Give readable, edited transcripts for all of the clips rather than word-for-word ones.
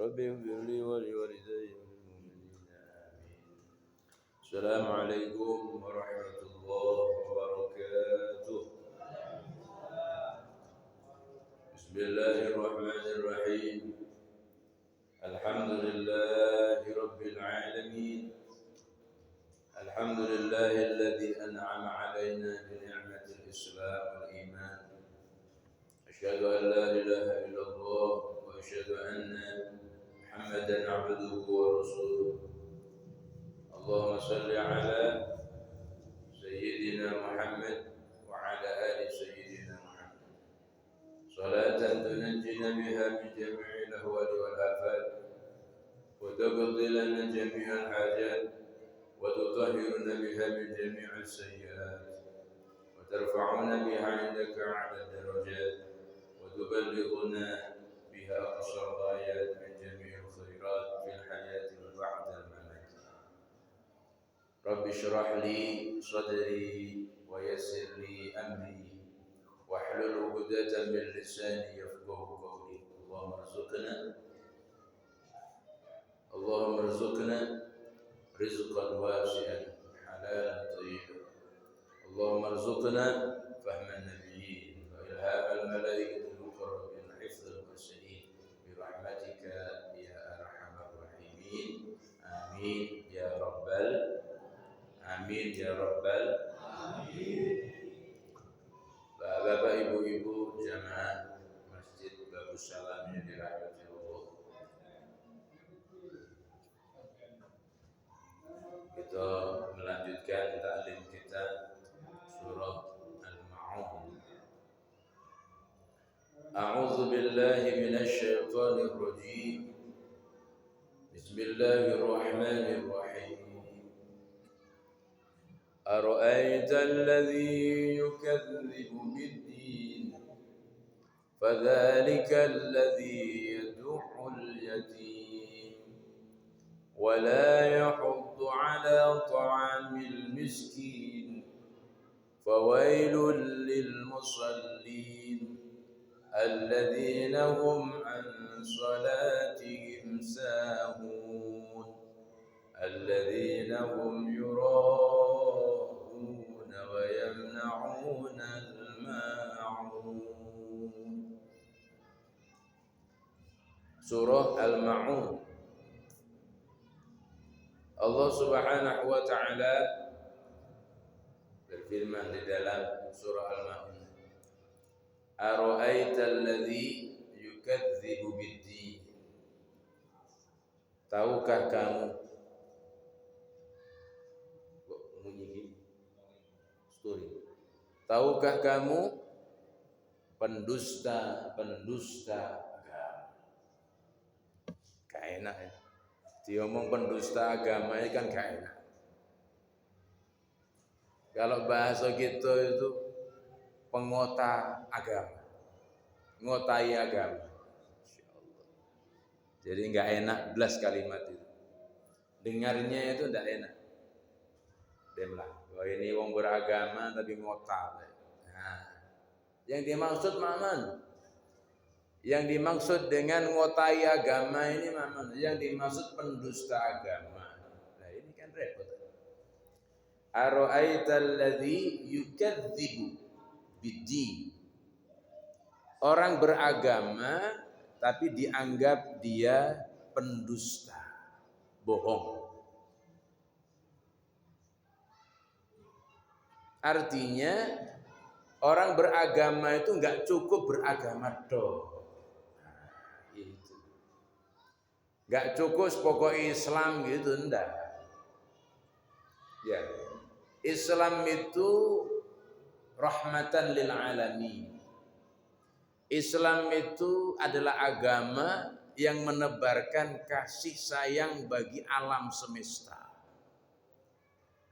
رب اغفر لي ولوالدي وللمؤمنين آمين. السلام عليكم ورحمة الله وبركاته. بسم الله الرحمن الرحيم. الحمد لله رب العالمين. الحمد لله الذي أنعم علينا بنعمة الإسلام والإيمان. أشهد أن لا إله إلا الله وأشهد أن محمدا عبده ورسوله. اللهم صل على سيدنا محمد وعلى آل سيدنا محمد صلاة تنجينا بها من جميع الأهوال والآفات وتقضي لنا جميع الحاجات وتطهرنا بها من جميع السيئات وترفعنا بها عندك أعلى الدرجات وتبلغنا بها أقصى الغايات من جميع الخيرات في الحياة وبعد الممات. رب اشرح لي صدري ويسر لي أمري واحلل عقدة من لساني يفقهوا قولي. اللهم ارزقنا رزقا واسعا حلالا طيبا. اللهم ارزقنا فهم النبيين وإلهام الملائكة المقربين حفظ المرسلين برحمتك يا أرحم الراحمين. آمين يا رب آمين يا رب Bapak, ibu-ibu jamaah Masjid Babus Salam yang dirahmati Allah. Kita melanjutkan taklim kita surah Al-Ma'un. A'udzu billahi minasy syaithanir rajim. Bismillahirrahmanirrahim. أرأيت الذي يكذب بالدين فذلك الذي يدع اليتيم ولا يحض على طعام المسكين فويل للمصلين الذين هم عن صلاتهم ساهون الذين هم يراءون ويمنعون الماعون. Surah Al-Ma'un. Allah Subhanahu wa taala berfirman di dalam surah Al-Ma'un, Ara'aital ladzi yukadzibu bid-din. Tahukah kamu Tahukah kamu pendusta agama? Gak enak ya. Diomong pendusta agama ini kan gak enak. Kalau bahasa kita itu pengota agama, ngotai agama. Jadi gak enak belas kalimat itu. Dengarnya itu gak enak. Demlah. Oh, ini wong beragama tapi ngota. Nah, yang dimaksud mana? Yang dimaksud dengan ngotai agama ini mana? Yang dimaksud pendusta agama. Nah, ini kan repot. Ara'aital ladzi yukadzibu bid-din. Orang beragama tapi dianggap dia pendusta, bohong. Artinya orang beragama itu enggak cukup beragama doang. Nah, itu. Enggak cukup pokok Islam gitu, enggak. Ya. Islam itu rahmatan lil alamin. Islam itu adalah agama yang menebarkan kasih sayang bagi alam semesta.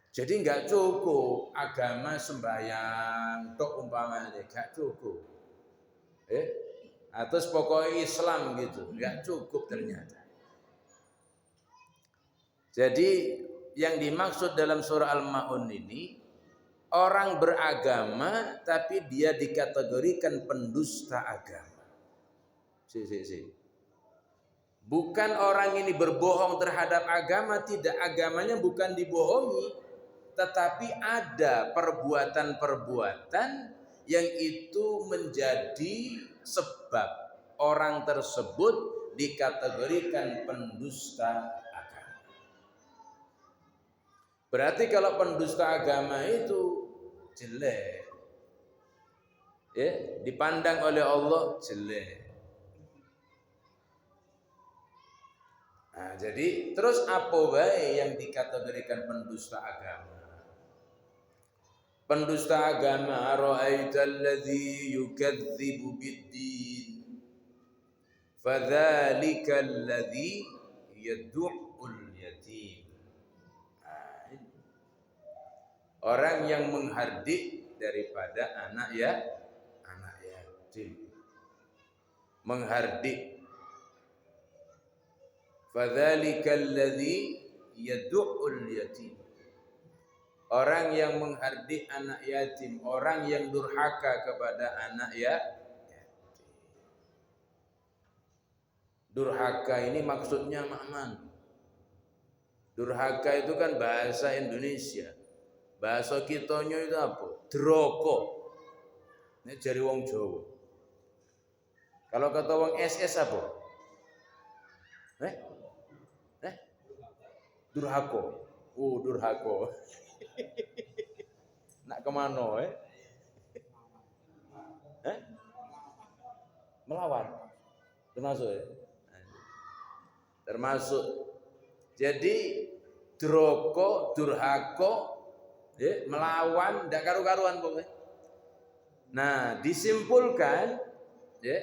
Jadi enggak cukup agama sembahyang tok umpamanya, enggak cukup. Atas pokoknya Islam gitu, enggak cukup ternyata. Jadi yang dimaksud dalam surah Al-Ma'un ini orang beragama tapi dia dikategorikan pendusta agama. Bukan orang ini berbohong terhadap agama, tidak, agamanya bukan dibohongi, tetapi ada perbuatan-perbuatan yang itu menjadi sebab orang tersebut dikategorikan pendusta agama. Berarti kalau pendusta agama itu jelek, ya, dipandang oleh Allah jelek. Nah, jadi terus apa baik yang dikategorikan pendusta agama? Pendusta agama, ara'aital ladzi yukadzibu bid-din fadzalikal ladzi yad'ul yatim. Nah, orang yang menghardik daripada anak yatim. Menghardik. Fadzalikal ladzi yad'ul yatim. Orang yang menghardik anak yatim, orang yang durhaka kepada anak yatim. Durhaka ini maksudnya makna. Durhaka itu kan bahasa Indonesia. Bahasa kitanya itu apa? Droko. Ini jari wong Jawa. Kalau kata wong SS apa? Durhako. Durhako. Nak kemana melawan. Termasuk ya? Termasuk. Jadi droko, durhako, ya, melawan, ndak karu-karuan pokoknya. Nah, disimpulkan, ya,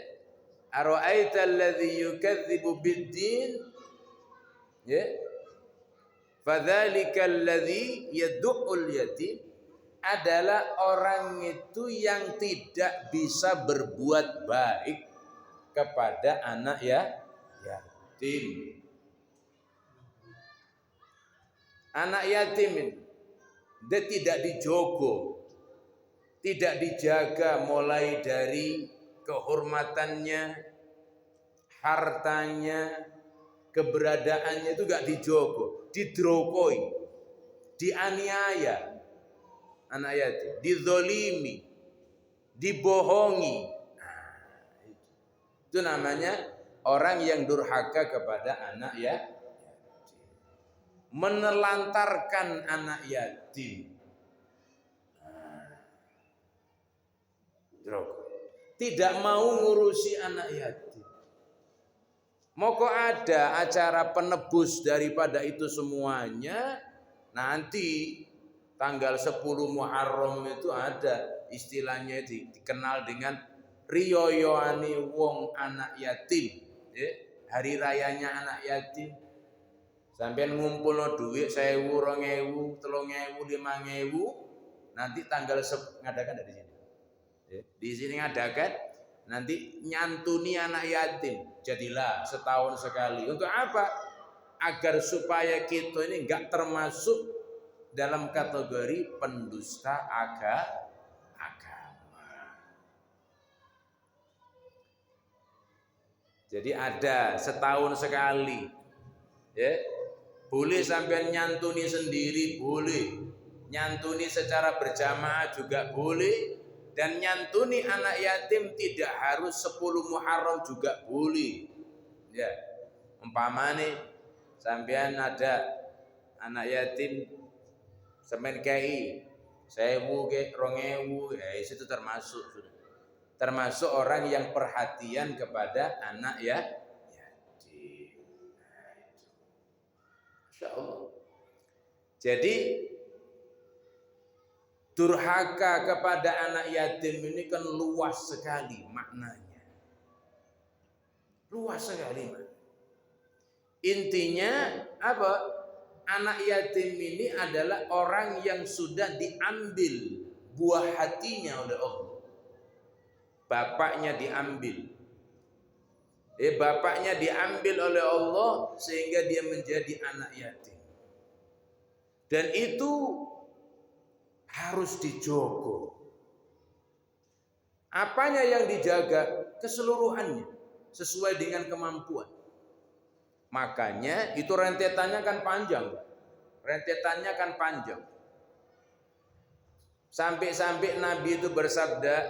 ara'aital ladzi yukadzibu bid-din, ya, fadzalikal ladzi yad'ul yatim, adalah orang itu yang tidak bisa berbuat baik kepada anak yatim. Anak yatim ini dia tidak dijogo, tidak dijaga mulai dari kehormatannya, hartanya, keberadaannya itu gak dijogo, didrokoi, dianiaya. Anak yatim dizolimi, dibohongi. Nah, itu namanya orang yang durhaka kepada anak yatim. Menelantarkan anak yatim. Tidak mau ngurusi anak yatim. Moko ada acara penebus daripada itu semuanya. Nanti tanggal 10 Muharram itu ada istilahnya dikenal dengan riyoyoani wong anak yatim. Hari rayanya anak yatim. Sampeyan ngumpulno duit 1.000, 2.000, 3.000, 5.000, nanti tanggal ngadakan dari sini. Di sini ngadakan, nanti nyantuni anak yatim. Jadilah setahun sekali. Untuk apa? Agar supaya kita ini enggak termasuk dalam kategori pendusta agama. Jadi ada setahun sekali. Ya. Boleh sampai nyantuni sendiri, boleh. Nyantuni secara berjamaah juga boleh. Dan nyantuni anak yatim tidak harus 10 Muharram juga boleh. Ya. Umpamane sampean ada anak yatim semen kei 1.000 ke 2.000, itu termasuk sudah. Termasuk orang yang perhatian kepada anak yatim. Masya Allah. Jadi durhaka kepada anak yatim ini kan luas sekali maknanya. Luas sekali maknanya. Intinya apa? Anak yatim ini adalah orang yang sudah diambil buah hatinya oleh Allah. Bapaknya diambil. Bapaknya diambil oleh Allah sehingga dia menjadi anak yatim. Dan itu harus dijogo. Apanya yang dijaga? Keseluruhannya sesuai dengan kemampuan. Makanya itu rentetannya kan panjang. Rentetannya kan panjang. Sampai-sampai Nabi itu bersabda,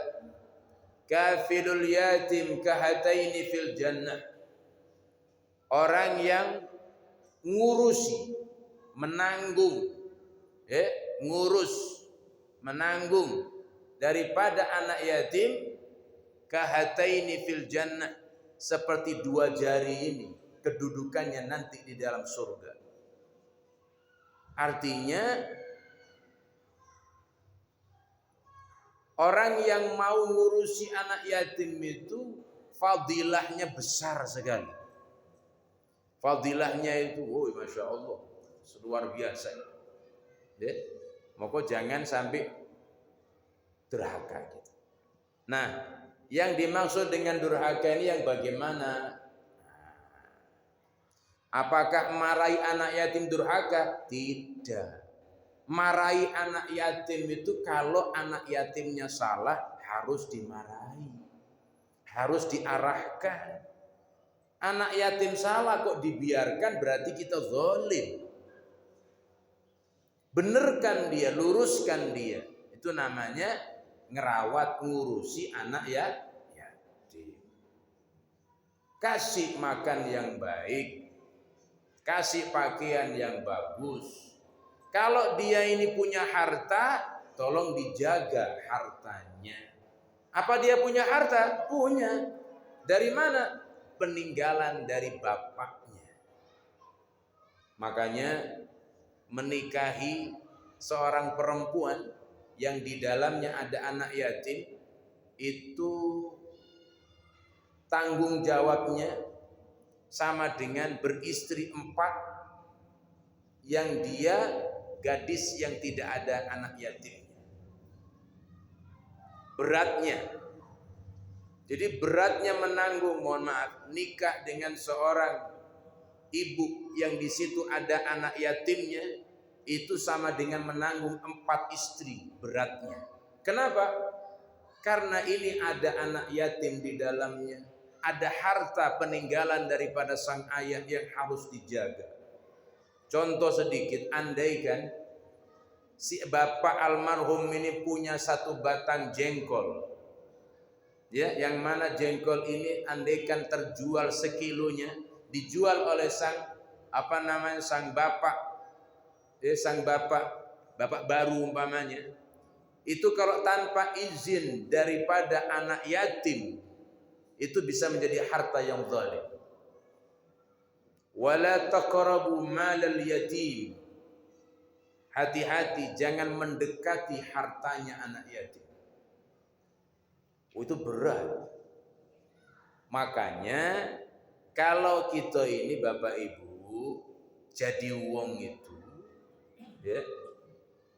kafilul yatim kahataini fil jannah. Orang yang ngurusi, menanggung, menanggung daripada anak yatim, kahataini fil jannah, seperti dua jari ini kedudukannya nanti di dalam surga. Artinya orang yang mau ngurusi anak yatim itu fadilahnya besar sekali. Fadilahnya itu, masya Allah, luar biasa. Ya, maka jangan sampai durhaka gitu. Nah, yang dimaksud dengan durhaka ini yang bagaimana? Apakah marahi anak yatim durhaka? Tidak. Marahi anak yatim itu kalau anak yatimnya salah harus dimarahi, harus diarahkan. Anak yatim salah kok dibiarkan, berarti kita zalim. Benerkan dia, luruskan dia. Itu namanya ngerawat, ngurusi anak yatim. Kasih makan yang baik, kasih pakaian yang bagus. Kalau dia ini punya harta, tolong dijaga hartanya. Apa dia punya harta? Punya. Dari mana? Peninggalan dari bapaknya. Makanya menikahi seorang perempuan yang di dalamnya ada anak yatim, itu tanggung jawabnya sama dengan beristri 4 yang dia gadis yang tidak ada anak yatimnya. Beratnya. Jadi beratnya menanggung, mohon maaf, nikah dengan seorang ibu yang di situ ada anak yatimnya, itu sama dengan menanggung 4 istri beratnya. Kenapa? Karena ini ada anak yatim di dalamnya, ada harta peninggalan daripada sang ayah yang harus dijaga. Contoh sedikit, andaikan si bapak almarhum ini punya 1 batang jengkol, ya, yang mana jengkol ini andaikan terjual sekilonya, dijual oleh sang bapak, bapak baru umpamanya, itu kalau tanpa izin daripada anak yatim, itu bisa menjadi harta yang zalim. Wala taqrabu malal yatim. Hati-hati jangan mendekati hartanya anak yatim. Itu berat. Makanya kalau kita ini Bapak Ibu jadi wong itu, ya,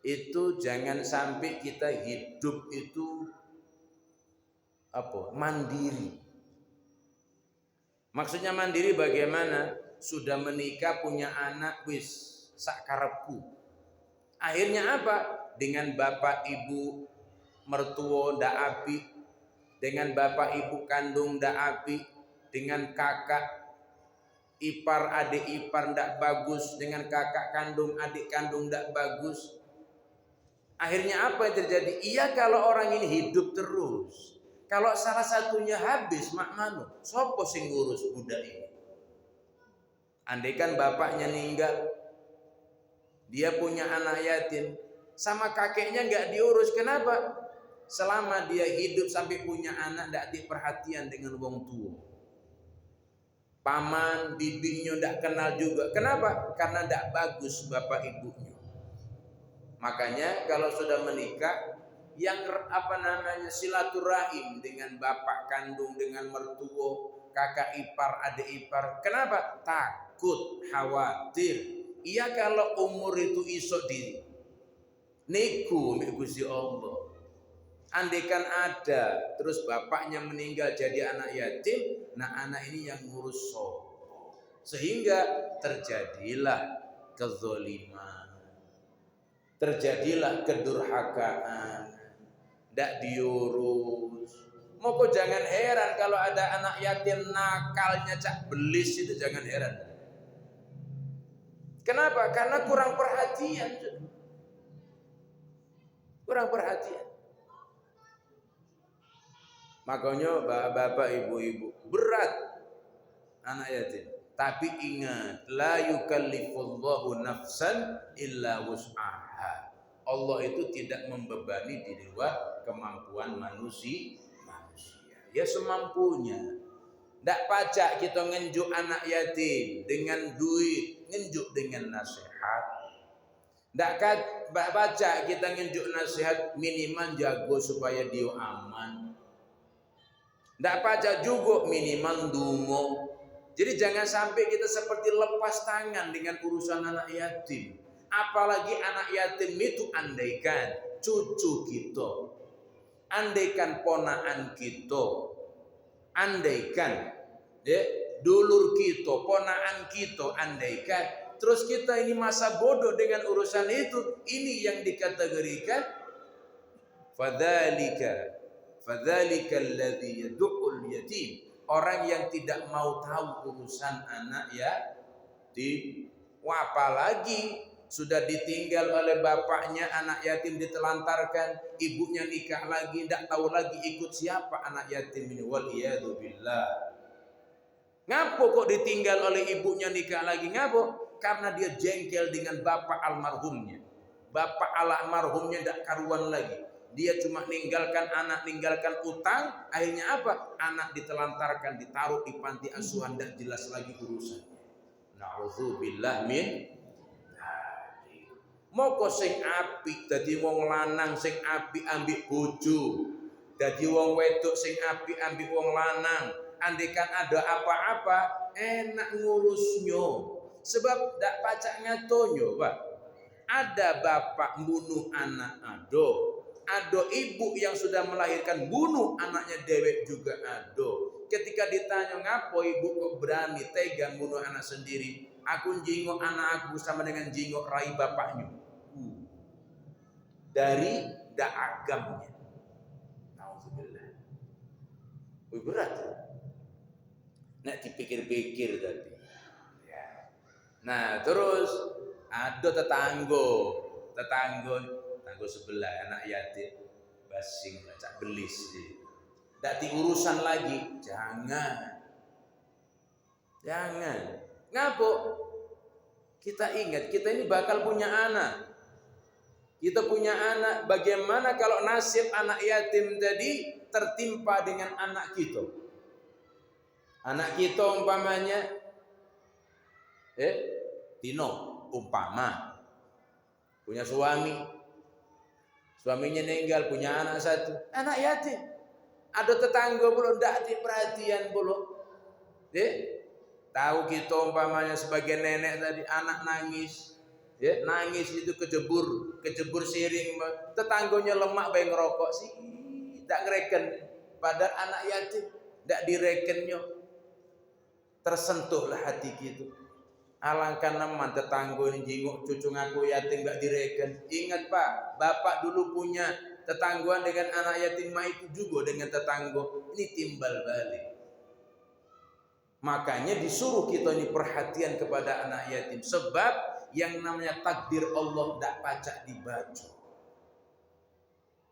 itu jangan sampai kita hidup itu mandiri. Maksudnya mandiri bagaimana? Sudah menikah, punya anak, wis sak karepku. Akhirnya apa? Dengan bapak ibu mertua ndak apik, dengan bapak ibu kandung ndak apik, dengan kakak ipar adik ipar ndak bagus, dengan kakak kandung adik kandung ndak bagus. Akhirnya apa yang terjadi? Iya, kalau orang ini hidup terus, kalau salah satunya habis, mak manu, sopo sing ngurus budak ini? Andaikan bapaknya meninggal, dia punya anak yatim, sama kakeknya nggak diurus. Kenapa? Selama dia hidup sampai punya anak, nggak diperhatian dengan wong tua. Paman, bibinya nggak kenal juga. Kenapa? Karena nggak bagus bapak ibunya. Makanya kalau sudah menikah, yang silaturahim dengan bapak kandung, dengan mertua, kakak ipar, adik ipar. Kenapa? Takut, khawatir. Iya, kalau umur itu iso di niku Gusti Allah. Andaikan ada terus bapaknya meninggal jadi anak yatim, nah anak ini yang ngurus sehingga terjadilah kezaliman, terjadilah kedurhakaan, ndak diurus. Moko jangan heran kalau ada anak yatim nakalnya cak belis, itu jangan heran. Kenapa? Karena kurang perhatian. Kurang perhatian. Makanya bapak-bapak, ibu-ibu, berat anak yatim. Tapi ingat, la yukallifullahu nafsan illa wus'aha. Allah itu tidak membebani di luar kemampuan manusia. Ya semampunya. Tidak pacak kita ngenjuk anak yatim dengan duit, ngenjuk dengan nasihat. Tidak pacak kita ngenjuk nasihat minimal jago supaya dia aman. Tidak pacak juga minimal dungo. Jadi jangan sampai kita seperti lepas tangan dengan urusan anak yatim. Apalagi anak yatim itu andaikan cucu kita, andaikan ponaan kita, andaikan ya, dulur kita, ponaan kita, andaikan. Terus kita ini masa bodoh dengan urusan itu. Ini yang dikategorikan fadzalika alladzi yad'ul yatim. Orang yang tidak mau tahu urusan anak yatim. Wah, apalagi sudah ditinggal oleh bapaknya, anak yatim ditelantarkan, ibunya nikah lagi, tidak tahu lagi ikut siapa anak yatim ini. Waliyadu billah. Ngapo kok ditinggal oleh ibunya nikah lagi? Ngapo? Karena dia jengkel dengan bapak almarhumnya. Bapak almarhumnya tidak karuan lagi. Dia cuma ninggalkan anak, ninggalkan utang. Akhirnya apa? Anak ditelantarkan, ditaruh di panti asuhan, tidak jelas lagi urusannya. Na'udzubillah min. Moko sing apik dadi wong lanang sing apik ambek bojo. Dadi wong wedok sing apik ambek wong lanang. Andaikan ada apa-apa enak ngurusnya. Sebab ndak pacak ngatonyo, Pak. Ada bapak bunuh anak ado. Ada ibu yang sudah melahirkan bunuh anaknya dewek juga ada. Ketika ditanya ngapo ibu kok berani tega bunuh anak sendiri? Aku jingok anak aku sama dengan jingok rai bapaknya. Dari daagamnya. Nauzubillah. Berat. Nak dipikir-pikir tadi. Ya. Nah, terus ada tetangga sebelah anak yatim basing cak belis sih. Ndak diurusan lagi, jangan. Ngapa? Kita ingat kita ini bakal punya anak. Kita punya anak, bagaimana kalau nasib anak yatim tadi tertimpa dengan anak kita? Anak kita umpamanya Tino umpama punya suaminya meninggal, punya anak satu, anak yatim. Ada tetangga belum ndak diperhatian belum. Tahu kita umpamanya sebagai nenek tadi anak nangis. Nangis itu kejebur siring, tetangganya lemak bae ngerokok sih, ndak ngereken. Padahal anak yatim ndak direkennya. Tersentuhlah hati kita. Alangkah neman tetangga ini jinguk cucu ngaku yatim nggak direken. Ingat Pak, bapak dulu punya tetangguan dengan anak yatim, itu juga dengan tetangga. Ini timbal balik. Makanya disuruh kita ini perhatian kepada anak yatim. Sebab yang namanya takdir Allah tidak pacak dibaca.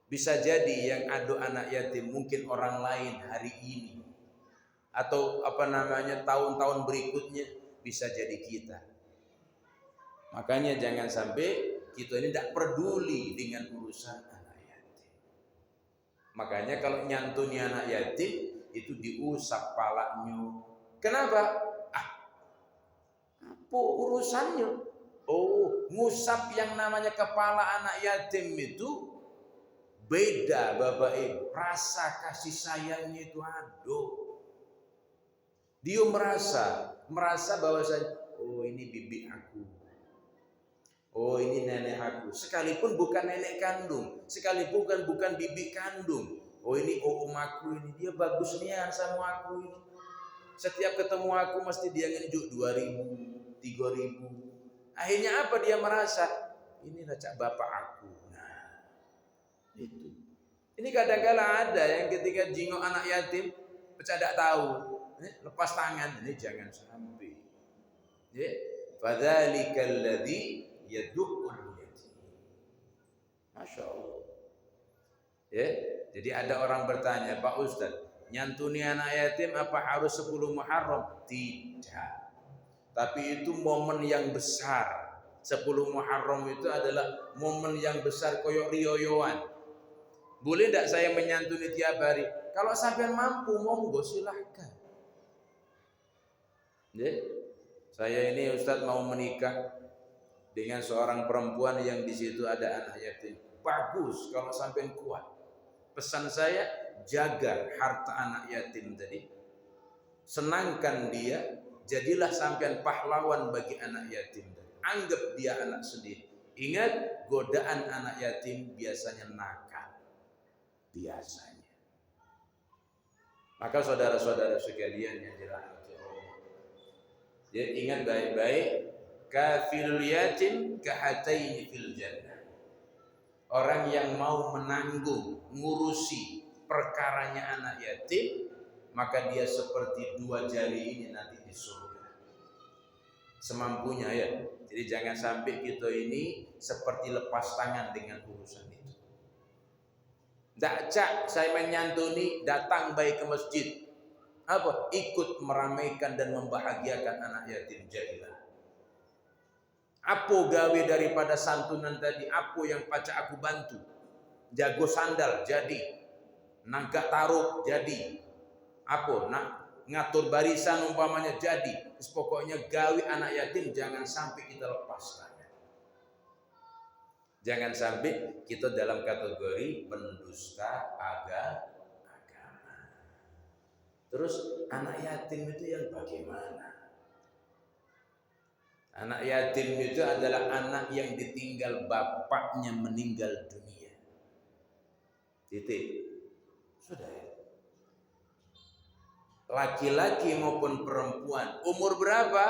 Bisa jadi yang ada anak yatim mungkin orang lain hari ini. Atau tahun-tahun berikutnya bisa jadi kita. Makanya jangan sampai kita ini tidak peduli dengan urusan anak yatim. Makanya kalau nyantuni anak yatim itu diusap palanya. Kenapa? Apa urusannya? Oh, ngusap yang namanya kepala anak yatim itu beda Bapak Ibu. Rasa kasih sayangnya itu ada. Dia merasa bahwasanya, oh ini bibi aku, oh ini nenek aku, sekalipun bukan nenek kandung, sekalipun bukan bibi kandung, oh ini om aku ini, dia bagus nian sama aku ini. Setiap ketemu aku mesti dia ngenjuk 2.000, 3.000. Akhirnya apa dia merasa? Ini cak bapak aku. Nah, itu. Ini kadang-kala ada yang ketika jingok anak yatim, pecah tak tahu. Lepas tangan, ini jangan sampai. Fadzalikal ladzi yad'ul yatim. Masya Allah. Ya, jadi ada orang bertanya, Pak Ustadz, nyantuni anak yatim apa harus 10 Muharram? Tidak. Tapi itu momen yang besar. 10 Muharram itu adalah momen yang besar koyok riyoyoan. Boleh tidak saya menyantuni tiap hari? Kalau sampai mampu, monggo silahkan. Ya. Saya ini Ustadz mau menikah dengan seorang perempuan yang di situ ada anak yatim. Bagus kalau sampai kuat. Pesan saya, jaga harta anak yatim tadi. Senangkan dia, jadilah sampean pahlawan bagi anak yatim. Anggap dia anak sendiri. Ingat, godaan anak yatim biasanya nakal. Biasanya. Maka saudara-saudara sekalian yang dirahmati Allah, ya, ingat baik-baik, kafilul yatim kahataini fil jannah. Orang yang mau menanggung, ngurusi perkaranya anak yatim, maka dia seperti 2 jari ini nanti di surga. Semampunya ya. Jadi jangan sampai kita ini seperti lepas tangan dengan urusan itu. Cak, saya menyantuni, datang baik ke masjid. Apa? Ikut meramaikan dan membahagiakan anak yatim, jadilah. Apa gawe daripada santunan tadi? Apa yang pacak aku bantu? Jago sandal, jadi. Nangka taruh, jadi. Apa? Ngatur barisan umpamanya, jadi. Terus pokoknya gawe anak yatim, jangan sampai kita lepaskan. Jangan sampai kita dalam kategori pendusta agama. Terus anak yatim itu yang bagaimana? Anak yatim itu adalah anak yang ditinggal bapaknya meninggal dunia. Titik. Sudah ya. Laki-laki maupun perempuan, umur berapa?